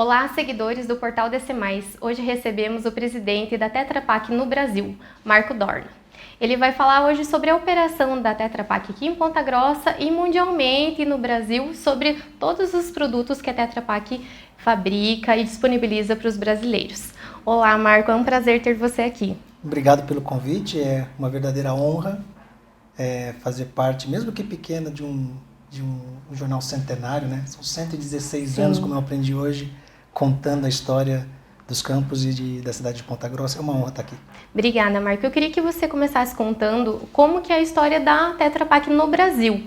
Olá, seguidores do Portal DC+. Hoje recebemos o presidente da Tetra Pak no Brasil, Marco Dorna. Ele vai falar hoje sobre a operação da Tetra Pak aqui em Ponta Grossa e mundialmente no Brasil, sobre todos os produtos que a Tetra Pak fabrica e disponibiliza para os brasileiros. Olá, Marco, é um prazer ter você aqui. Obrigado pelo convite, é uma verdadeira honra fazer parte, mesmo que pequena, de um jornal centenário, né? São 116 anos, como eu aprendi hoje, contando a história dos campos e da cidade de Ponta Grossa. É uma honra estar aqui. Obrigada, Marco. Eu queria que você começasse contando como que é a história da Tetra Pak no Brasil.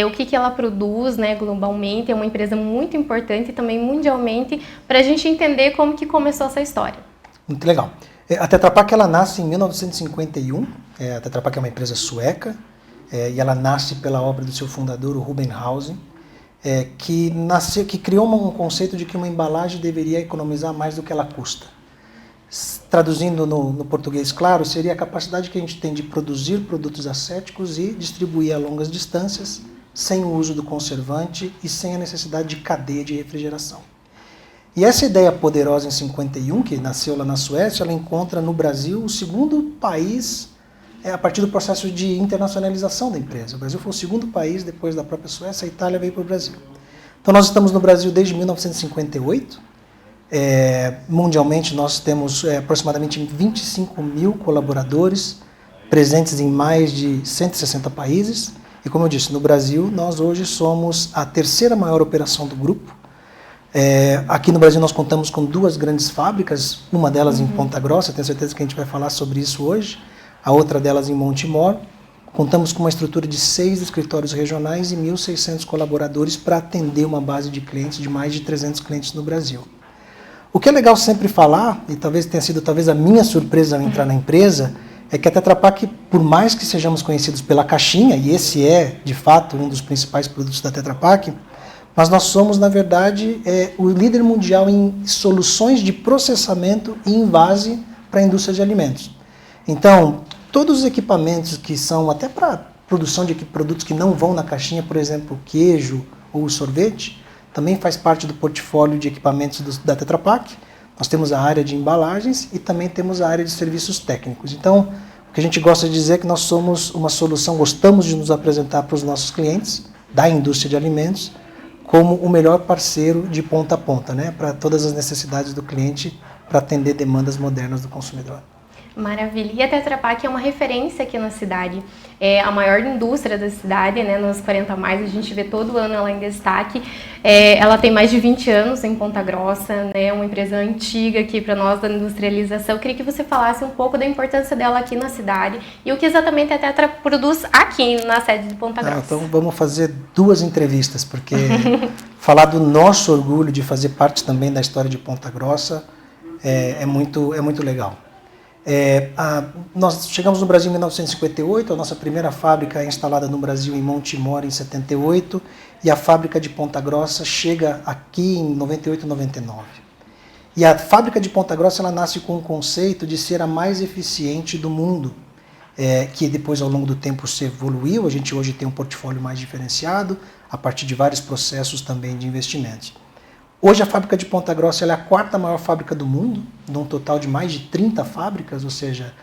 O que ela produz, né, globalmente, é uma empresa muito importante e também mundialmente, para a gente entender como que começou essa história. Muito legal. A Tetra Pak ela nasce em 1951, a Tetra Pak é uma empresa sueca, e ela nasce pela obra do seu fundador, o Rubbenhausen, que criou um conceito de que uma embalagem deveria economizar mais do que ela custa. Traduzindo no português claro, seria a capacidade que a gente tem de produzir produtos acéticos e distribuir a longas distâncias, sem o uso do conservante e sem a necessidade de cadeia de refrigeração. E essa ideia poderosa em 51, que nasceu lá na Suécia, ela encontra no Brasil o segundo país a partir do processo de internacionalização da empresa. O Brasil foi o segundo país, depois da própria Suécia, a Itália veio para o Brasil. Então nós estamos no Brasil desde 1958. Mundialmente nós temos aproximadamente 25 mil colaboradores, presentes em mais de 160 países. E como eu disse, no Brasil nós hoje somos a terceira maior operação do grupo. Aqui no Brasil nós contamos com duas grandes fábricas, uma delas em Ponta Grossa, tenho certeza que a gente vai falar sobre isso hoje, a outra delas em Montemor. Contamos com uma estrutura de 6 escritórios regionais e 1.600 colaboradores para atender uma base de clientes de mais de 300 clientes no Brasil. O que é legal sempre falar, e talvez tenha sido a minha surpresa ao entrar na empresa, é que a Tetra Pak, por mais que sejamos conhecidos pela caixinha, e esse é, de fato, um dos principais produtos da Tetra Pak, mas nós somos, na verdade, o líder mundial em soluções de processamento e envase para a indústria de alimentos. Então, todos os equipamentos que são até para produção de produtos que não vão na caixinha, por exemplo, o queijo ou o sorvete, também faz parte do portfólio de equipamentos da Tetra Pak. Nós temos a área de embalagens e também temos a área de serviços técnicos. Então, o que a gente gosta de dizer é que nós somos uma solução, gostamos de nos apresentar para os nossos clientes da indústria de alimentos como o melhor parceiro de ponta a ponta, né, para todas as necessidades do cliente, para atender demandas modernas do consumidor. Maravilha. E a Tetra Pak é uma referência aqui na cidade. É a maior indústria da cidade, né? Nos 40 mais, a gente vê todo ano ela em destaque. Ela tem mais de 20 anos em Ponta Grossa, né? Uma empresa antiga aqui para nós da industrialização. Eu queria que você falasse um pouco da importância dela aqui na cidade e o que exatamente a Tetra produz aqui na sede de Ponta Grossa. Então vamos fazer 2 entrevistas, porque falar do nosso orgulho de fazer parte também da história de Ponta Grossa é muito legal. Nós chegamos no Brasil em 1958, a nossa primeira fábrica é instalada no Brasil em Montemor em 78 e a fábrica de Ponta Grossa chega aqui em 98, 99. E a fábrica de Ponta Grossa ela nasce com o conceito de ser a mais eficiente do mundo, que depois ao longo do tempo se evoluiu, a gente hoje tem um portfólio mais diferenciado, a partir de vários processos também de investimentos. Hoje a fábrica de Ponta Grossa ela é a 4ª maior fábrica do mundo, num total de mais de 30 fábricas, ou seja,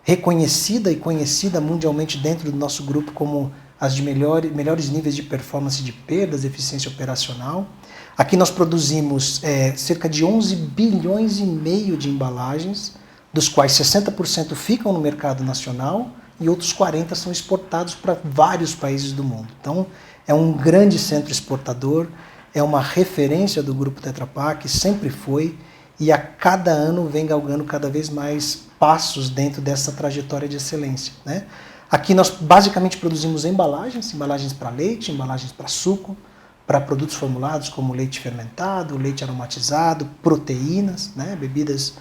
reconhecida e conhecida mundialmente dentro do nosso grupo como as de melhores níveis de performance de perdas, eficiência operacional. Aqui nós produzimos cerca de 11 bilhões e meio de embalagens, dos quais 60% ficam no mercado nacional e outros 40% são exportados para vários países do mundo. Então é um grande centro exportador, é uma referência do grupo Tetra Pak, sempre foi, e a cada ano vem galgando cada vez mais passos dentro dessa trajetória de excelência, né? Aqui nós basicamente produzimos embalagens para leite, embalagens para suco, para produtos formulados como leite fermentado, leite aromatizado, proteínas, né? Bebidas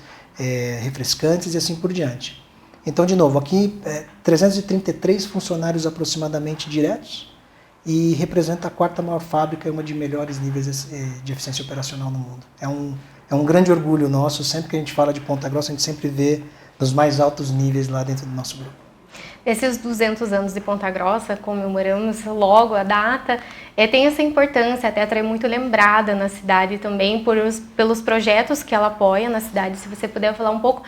refrescantes e assim por diante. Então, de novo, aqui 333 funcionários aproximadamente diretos, e representa a 4ª maior fábrica e uma de melhores níveis de eficiência operacional no mundo. É um grande orgulho nosso, sempre que a gente fala de Ponta Grossa, a gente sempre vê nos mais altos níveis lá dentro do nosso grupo. esses 200 anos de Ponta Grossa, comemoramos logo a data, tem essa importância, a Tetra é muito lembrada na cidade também pelos projetos que ela apoia na cidade. Se você puder falar um pouco,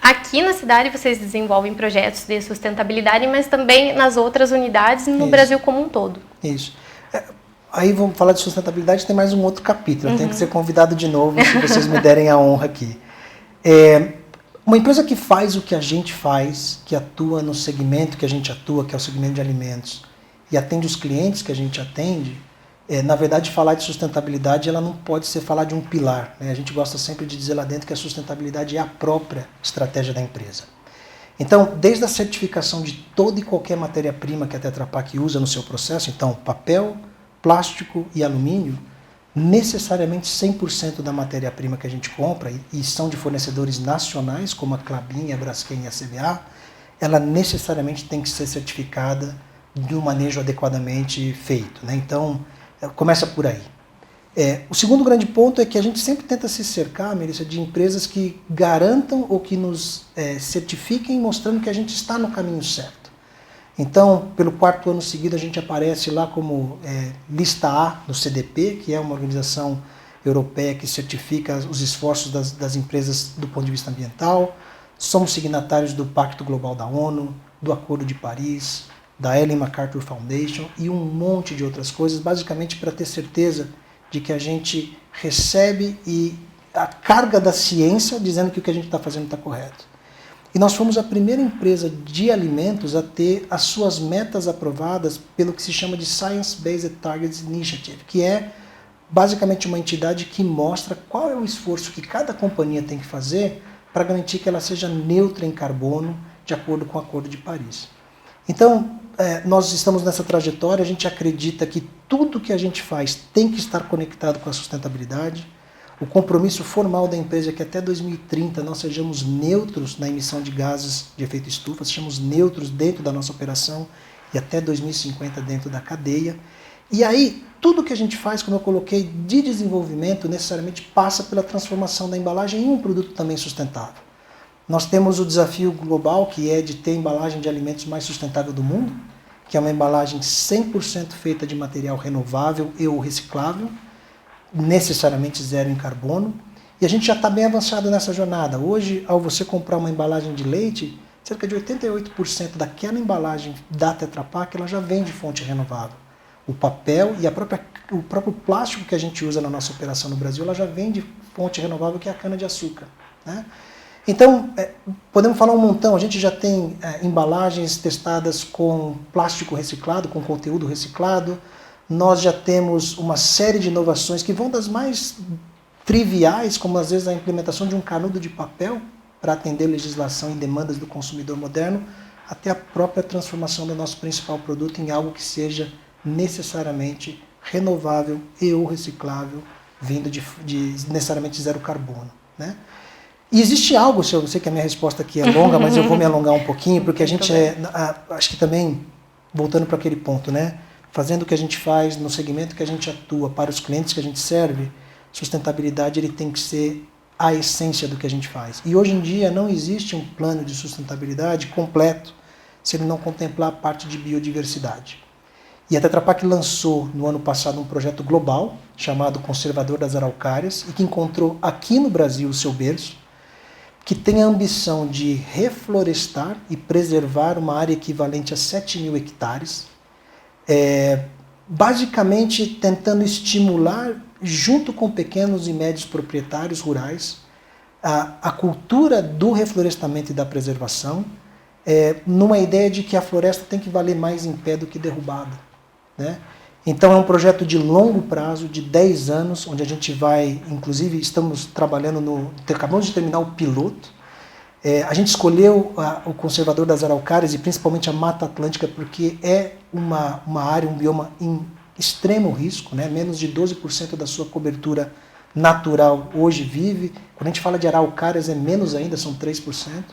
aqui na cidade vocês desenvolvem projetos de sustentabilidade, mas também nas outras unidades no Brasil como um todo. Isso. Aí vamos falar de sustentabilidade, tem mais um outro capítulo, eu tenho que ser convidado de novo se vocês me derem a honra aqui. Uma empresa que faz o que a gente faz, que atua no segmento que a gente atua, que é o segmento de alimentos, e atende os clientes que a gente atende, na verdade, falar de sustentabilidade ela não pode ser falar de um pilar, né? A gente gosta sempre de dizer lá dentro que a sustentabilidade é a própria estratégia da empresa. Então, desde a certificação de toda e qualquer matéria-prima que a Tetra Pak usa no seu processo, então papel, plástico e alumínio, necessariamente 100% da matéria-prima que a gente compra, e são de fornecedores nacionais, como a Klabin, a Braskem e a CBA, ela necessariamente tem que ser certificada de um manejo adequadamente feito, né? Então, começa por aí. O segundo grande ponto é que a gente sempre tenta se cercar, Melissa, de empresas que garantam ou que nos certifiquem, mostrando que a gente está no caminho certo. Então, pelo 4º ano seguido, a gente aparece lá como lista A no CDP, que é uma organização europeia que certifica os esforços das empresas do ponto de vista ambiental. Somos signatários do Pacto Global da ONU, do Acordo de Paris, da Ellen MacArthur Foundation e um monte de outras coisas, basicamente para ter certeza de que a gente recebe a carga da ciência dizendo que o que a gente está fazendo está correto. E nós fomos a primeira empresa de alimentos a ter as suas metas aprovadas pelo que se chama de Science Based Targets Initiative, que é basicamente uma entidade que mostra qual é o esforço que cada companhia tem que fazer para garantir que ela seja neutra em carbono, de acordo com o Acordo de Paris. Então, nós estamos nessa trajetória, a gente acredita que tudo que a gente faz tem que estar conectado com a sustentabilidade. O compromisso formal da empresa é que até 2030 nós sejamos neutros na emissão de gases de efeito estufa, sejamos neutros dentro da nossa operação e até 2050 dentro da cadeia. E aí, tudo que a gente faz, como eu coloquei, de desenvolvimento, necessariamente passa pela transformação da embalagem em um produto também sustentável. Nós temos o desafio global, que é de ter a embalagem de alimentos mais sustentável do mundo, que é uma embalagem 100% feita de material renovável e ou reciclável, necessariamente zero em carbono, e a gente já está bem avançado nessa jornada. Hoje, ao você comprar uma embalagem de leite, cerca de 88% daquela embalagem da Tetra Pak ela já vem de fonte renovável. O papel e o próprio plástico que a gente usa na nossa operação no Brasil, ela já vem de fonte renovável, que é a cana-de-açúcar, né? Então, podemos falar um montão. A gente já tem embalagens testadas com plástico reciclado, com conteúdo reciclado. Nós já temos uma série de inovações que vão das mais triviais, como às vezes a implementação de um canudo de papel para atender legislação e demandas do consumidor moderno, até a própria transformação do nosso principal produto em algo que seja necessariamente renovável e ou reciclável, vindo de necessariamente zero carbono, né? E existe algo, eu sei que a minha resposta aqui é longa, mas eu vou me alongar um pouquinho, porque a gente acho que também, voltando para aquele ponto, né? Fazendo o que a gente faz no segmento que a gente atua, para os clientes que a gente serve, sustentabilidade ele tem que ser a essência do que a gente faz. E hoje em dia não existe um plano de sustentabilidade completo se ele não contemplar a parte de biodiversidade. E a Tetra Pak lançou no ano passado um projeto global chamado Conservador das Araucárias e que encontrou aqui no Brasil o seu berço, que tem a ambição de reflorestar e preservar uma área equivalente a 7.000 hectares, basicamente tentando estimular, junto com pequenos e médios proprietários rurais, a cultura do reflorestamento e da preservação, numa ideia de que a floresta tem que valer mais em pé do que derrubada, né? Então é um projeto de longo prazo, de 10 anos, onde a gente vai, inclusive estamos trabalhando acabamos de terminar o piloto. A gente escolheu o Conservador das Araucárias e principalmente a Mata Atlântica porque é uma área, um bioma em extremo risco, né? Menos de 12% da sua cobertura natural hoje vive. Quando a gente fala de araucárias é menos ainda, são 3%.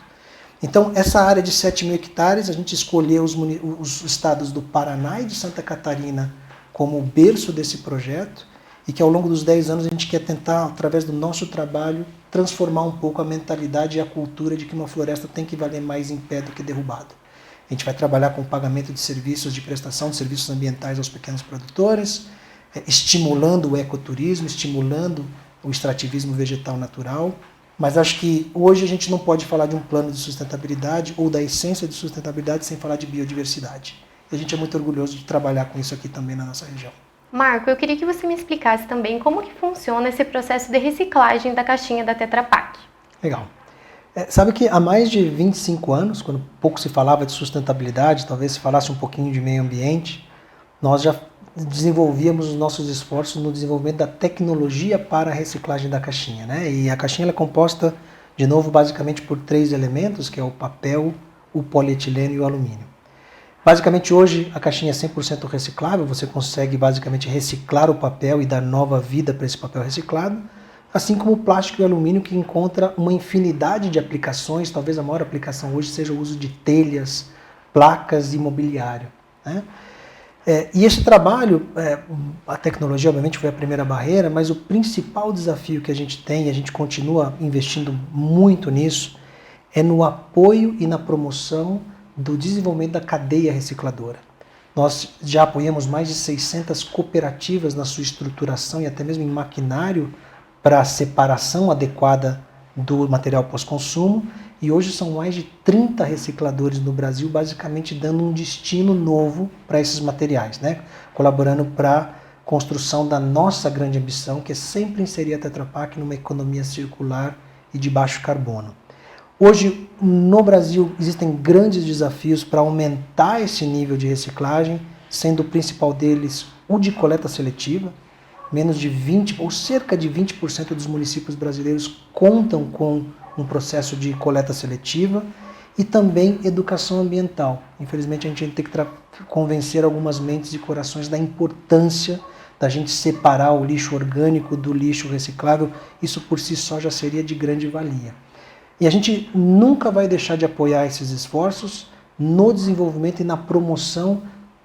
Então, essa área de 7.000 hectares, a gente escolheu os estados do Paraná e de Santa Catarina como o berço desse projeto e que ao longo dos 10 anos a gente quer tentar, através do nosso trabalho, transformar um pouco a mentalidade e a cultura de que uma floresta tem que valer mais em pé do que derrubada. A gente vai trabalhar com o pagamento de serviços, de prestação de serviços ambientais aos pequenos produtores, estimulando o ecoturismo, estimulando o extrativismo vegetal natural. Mas acho que hoje a gente não pode falar de um plano de sustentabilidade ou da essência de sustentabilidade sem falar de biodiversidade. E a gente é muito orgulhoso de trabalhar com isso aqui também na nossa região. Marco, eu queria que você me explicasse também como que funciona esse processo de reciclagem da caixinha da Tetra Pak. Legal. Sabe que há mais de 25 anos, quando pouco se falava de sustentabilidade, talvez se falasse um pouquinho de meio ambiente, nós já desenvolvíamos os nossos esforços no desenvolvimento da tecnologia para a reciclagem da caixinha, né? E a caixinha ela é composta, de novo, basicamente por 3 elementos, que é o papel, o polietileno e o alumínio. Basicamente, hoje, a caixinha é 100% reciclável, você consegue basicamente reciclar o papel e dar nova vida para esse papel reciclado, assim como o plástico e o alumínio, que encontra uma infinidade de aplicações, talvez a maior aplicação hoje seja o uso de telhas, placas e mobiliário, né? E esse trabalho, a tecnologia obviamente foi a primeira barreira, mas o principal desafio que a gente tem, e a gente continua investindo muito nisso, é no apoio e na promoção do desenvolvimento da cadeia recicladora. Nós já apoiamos mais de 600 cooperativas na sua estruturação e até mesmo em maquinário para a separação adequada do material pós-consumo, e hoje são mais de 30 recicladores no Brasil, basicamente dando um destino novo para esses materiais, né? Colaborando para a construção da nossa grande ambição, que é sempre inserir a Tetra Pak numa economia circular e de baixo carbono. Hoje, no Brasil, existem grandes desafios para aumentar esse nível de reciclagem, sendo o principal deles o de coleta seletiva. Menos de 20% ou cerca de 20% dos municípios brasileiros contam com um processo de coleta seletiva e também educação ambiental. Infelizmente, a gente tem que convencer algumas mentes e corações da importância da gente separar o lixo orgânico do lixo reciclável. Isso por si só já seria de grande valia. E a gente nunca vai deixar de apoiar esses esforços no desenvolvimento e na promoção,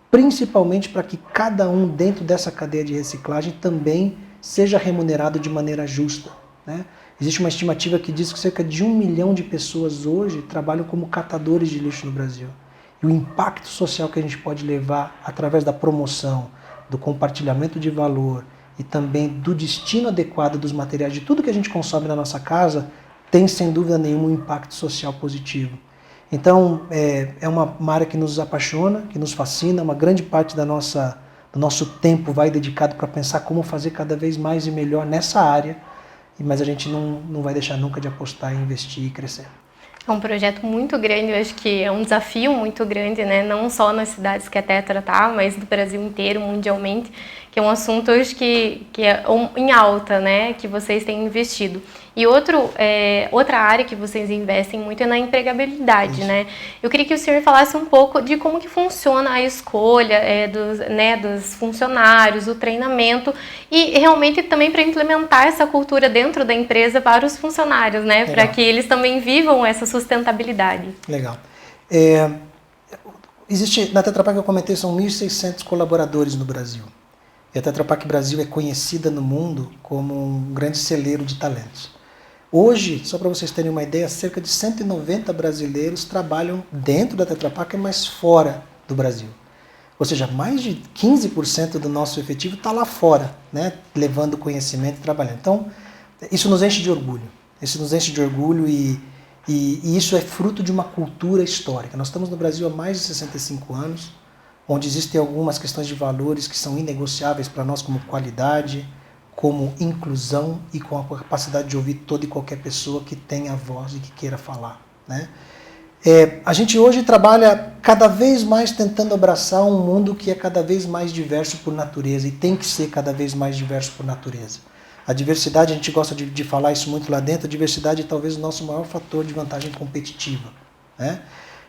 principalmente para que cada um dentro dessa cadeia de reciclagem também seja remunerado de maneira justa, né? Existe uma estimativa que diz que cerca de 1 milhão de pessoas hoje trabalham como catadores de lixo no Brasil. E o impacto social que a gente pode levar através da promoção, do compartilhamento de valor e também do destino adequado dos materiais, de tudo que a gente consome na nossa casa, tem sem dúvida nenhuma um impacto social positivo. Então, é uma área que nos apaixona, que nos fascina, uma grande parte do nosso tempo vai dedicado para pensar como fazer cada vez mais e melhor nessa área, mas a gente não vai deixar nunca de apostar, investir e crescer. É um projeto muito grande, eu acho que é um desafio muito grande, né? Não só nas cidades que a Tetra está, mas no Brasil inteiro, mundialmente, que é um assunto hoje que é em alta, né? Que vocês têm investido. E outra área que vocês investem muito é na empregabilidade, isso, né? Eu queria que o senhor falasse um pouco de como que funciona a escolha dos funcionários, o treinamento e realmente também para implementar essa cultura dentro da empresa para os funcionários, né? Para que eles também vivam essa sustentabilidade. Legal. Na Tetra Pak, eu comentei, são 1.600 colaboradores no Brasil. E a Tetra Pak Brasil é conhecida no mundo como um grande celeiro de talentos. Hoje, só para vocês terem uma ideia, cerca de 190 brasileiros trabalham dentro da Tetra Pak, mas fora do Brasil. Ou seja, mais de 15% do nosso efetivo está lá fora, né, levando conhecimento e trabalhando. Então, isso nos enche de orgulho. E isso é fruto de uma cultura histórica. Nós estamos no Brasil há mais de 65 anos, onde existem algumas questões de valores que são inegociáveis para nós, como qualidade, como inclusão e com a capacidade de ouvir toda e qualquer pessoa que tenha voz e que queira falar, né? A gente hoje trabalha cada vez mais tentando abraçar um mundo que é cada vez mais diverso por natureza e tem que ser cada vez mais diverso por natureza. A diversidade, a gente gosta de falar isso muito lá dentro, a diversidade é talvez o nosso maior fator de vantagem competitiva, né?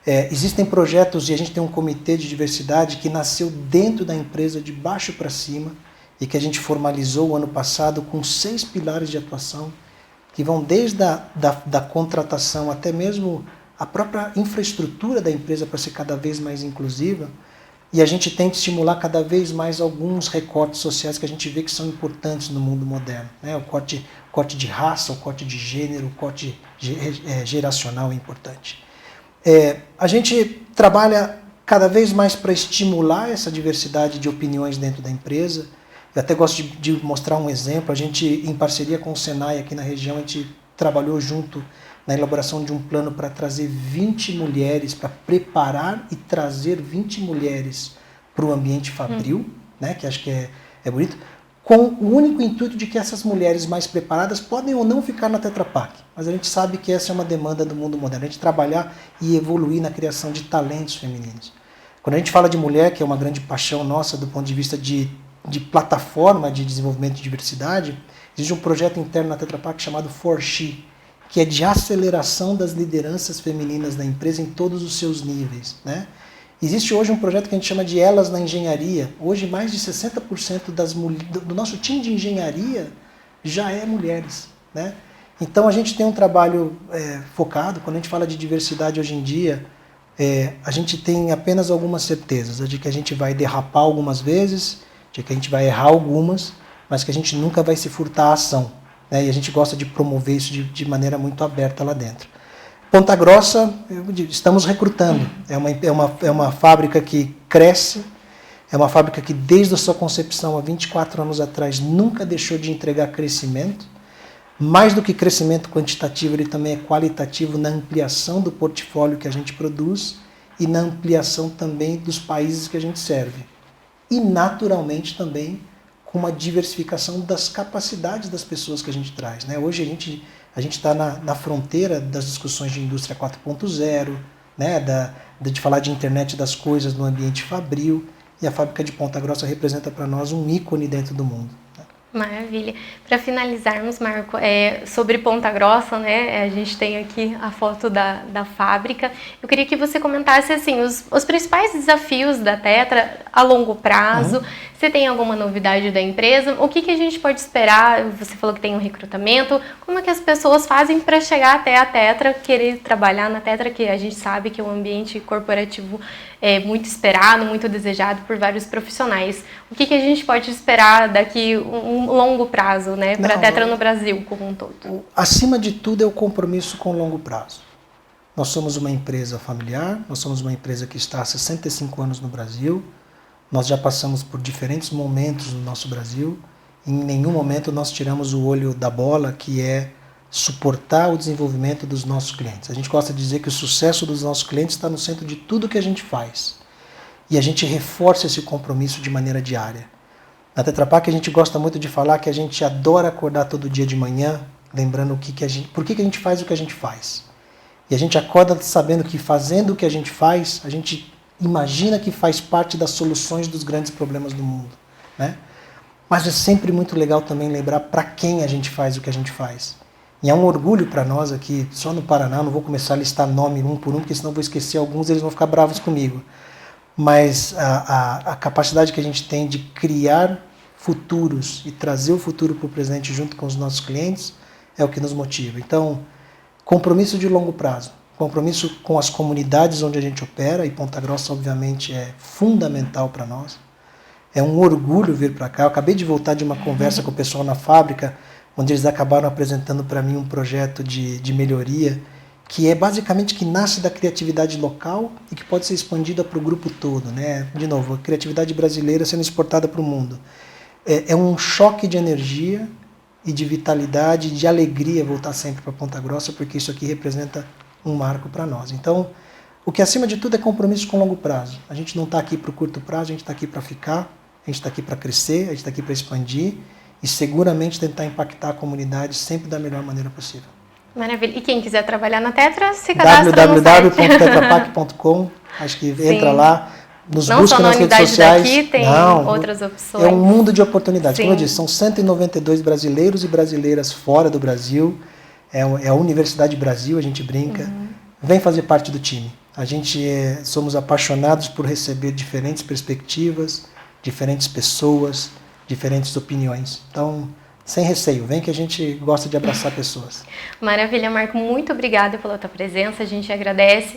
Existem projetos e a gente tem um comitê de diversidade que nasceu dentro da empresa de baixo para cima e que a gente formalizou o ano passado com 6 pilares de atuação que vão desde da contratação até mesmo a própria infraestrutura da empresa para ser cada vez mais inclusiva, e a gente tenta estimular cada vez mais alguns recortes sociais que a gente vê que são importantes no mundo moderno, né? O corte de raça, o corte de gênero, o corte geracional é importante. A gente trabalha cada vez mais para estimular essa diversidade de opiniões dentro da empresa. Eu até gosto de mostrar um exemplo. A gente, em parceria com o Senai aqui na região, a gente trabalhou junto na elaboração de um plano para trazer 20 mulheres, para preparar e trazer 20 mulheres para o ambiente fabril, né, que acho que é bonito, com o único intuito de que essas mulheres mais preparadas podem ou não ficar na Tetra Pak. Mas a gente sabe que essa é uma demanda do mundo moderno, a gente trabalhar e evoluir na criação de talentos femininos. Quando a gente fala de mulher, que é uma grande paixão nossa do ponto de vista de plataforma de desenvolvimento de diversidade, existe um projeto interno na Tetra Pak chamado For She, que é de aceleração das lideranças femininas da empresa em todos os seus níveis, né? Existe hoje um projeto que a gente chama de Elas na Engenharia. Hoje, mais de 60% do nosso time de engenharia já é mulheres, né? Então, a gente tem um trabalho focado. Quando a gente fala de diversidade hoje em dia, a gente tem apenas algumas certezas, de que a gente vai derrapar algumas vezes, de que a gente vai errar algumas, mas que a gente nunca vai se furtar à ação, né? E a gente gosta de promover isso de maneira muito aberta lá dentro. Ponta Grossa, estamos recrutando. É uma fábrica que cresce, é uma fábrica que desde a sua concepção há 24 anos atrás nunca deixou de entregar crescimento. Mais do que crescimento quantitativo, ele também é qualitativo na ampliação do portfólio que a gente produz e na ampliação também dos países que a gente serve. E naturalmente também com uma diversificação das capacidades das pessoas que a gente traz, né? Hoje a gente está na fronteira das discussões de indústria 4.0, né? De falar de internet das coisas no ambiente fabril, e a fábrica de Ponta Grossa representa para nós um ícone dentro do mundo. Maravilha. Para finalizarmos, Marco, sobre Ponta Grossa, né? A gente tem aqui a foto da fábrica. Eu queria que você comentasse assim, os principais desafios da Tetra a longo prazo. Você tem alguma novidade da empresa? O que a gente pode esperar? Você falou que tem um recrutamento. Como é que as pessoas fazem para chegar até a Tetra, querer trabalhar na Tetra, que a gente sabe que é um ambiente corporativo muito esperado, muito desejado por vários profissionais. O que a gente pode esperar daqui um longo prazo, né, para a Tetra no Brasil como um todo? Acima de tudo é o compromisso com o longo prazo. Nós somos uma empresa familiar, nós somos uma empresa que está há 65 anos no Brasil, nós já passamos por diferentes momentos no nosso Brasil, e em nenhum momento nós tiramos o olho da bola, que é suportar o desenvolvimento dos nossos clientes. A gente gosta de dizer que o sucesso dos nossos clientes está no centro de tudo que a gente faz. E a gente reforça esse compromisso de maneira diária. Na Tetra Pak a gente gosta muito de falar que a gente adora acordar todo dia de manhã, lembrando por que a gente faz o que a gente faz. E a gente acorda sabendo que fazendo o que a gente faz, a gente imagina que faz parte das soluções dos grandes problemas do mundo, né? Mas é sempre muito legal também lembrar para quem a gente faz o que a gente faz. E é um orgulho para nós aqui, só no Paraná, não vou começar a listar nome um por um, porque senão vou esquecer alguns e eles vão ficar bravos comigo. Mas a capacidade que a gente tem de criar futuros e trazer o futuro para o presente junto com os nossos clientes é o que nos motiva. Então, compromisso de longo prazo, compromisso com as comunidades onde a gente opera, e Ponta Grossa obviamente é fundamental para nós. É um orgulho vir para cá. Eu acabei de voltar de uma conversa com o pessoal na fábrica, onde eles acabaram apresentando para mim um projeto de melhoria, que é basicamente que nasce da criatividade local e que pode ser expandida para o grupo todo, né? De novo, a criatividade brasileira sendo exportada para o mundo. É um choque de energia e de vitalidade, de alegria voltar sempre para Ponta Grossa, porque isso aqui representa um marco para nós. Então, o que acima de tudo é compromisso com longo prazo. A gente não está aqui para o curto prazo, a gente está aqui para ficar, a gente está aqui para crescer, a gente está aqui para expandir e seguramente tentar impactar a comunidade sempre da melhor maneira possível. Maravilha. E quem quiser trabalhar na Tetra, se cadastra www.tetrapak.com. Acho que entra lá, nos busca nas redes sociais. Daqui, tem outras opções. É um mundo de oportunidades. Sim. Como eu disse, são 192 brasileiros e brasileiras fora do Brasil. É a Universidade Brasil, a gente brinca. Vem fazer parte do time. A gente somos apaixonados por receber diferentes perspectivas, diferentes pessoas, diferentes opiniões. Então, sem receio, vem que a gente gosta de abraçar pessoas. Maravilha, Marco, muito obrigada pela tua presença, a gente agradece.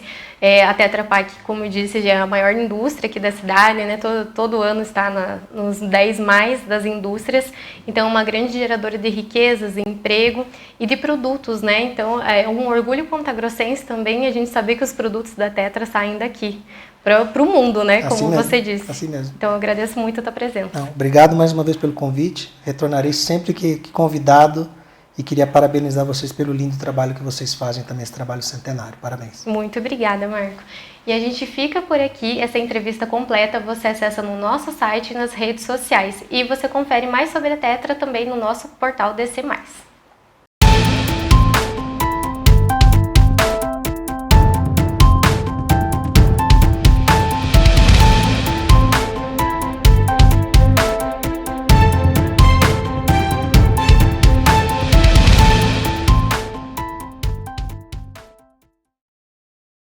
A Tetra Pak, como eu disse, já é a maior indústria aqui da cidade, né? Todo ano está nos 10 mais das indústrias. Então, é uma grande geradora de riquezas, de emprego e de produtos, né? Então, é um orgulho pontagrossense também a gente saber que os produtos da Tetra saem daqui para o mundo, né? Assim Como mesmo, você disse. assim mesmo. Então, eu agradeço muito a tua presença. Não, obrigado mais uma vez pelo convite. Retornarei sempre que convidado e queria parabenizar vocês pelo lindo trabalho que vocês fazem também, esse trabalho centenário. Parabéns. Muito obrigada, Marco. E a gente fica por aqui. Essa entrevista completa você acessa no nosso site e nas redes sociais. E você confere mais sobre a Tetra também no nosso portal DC+.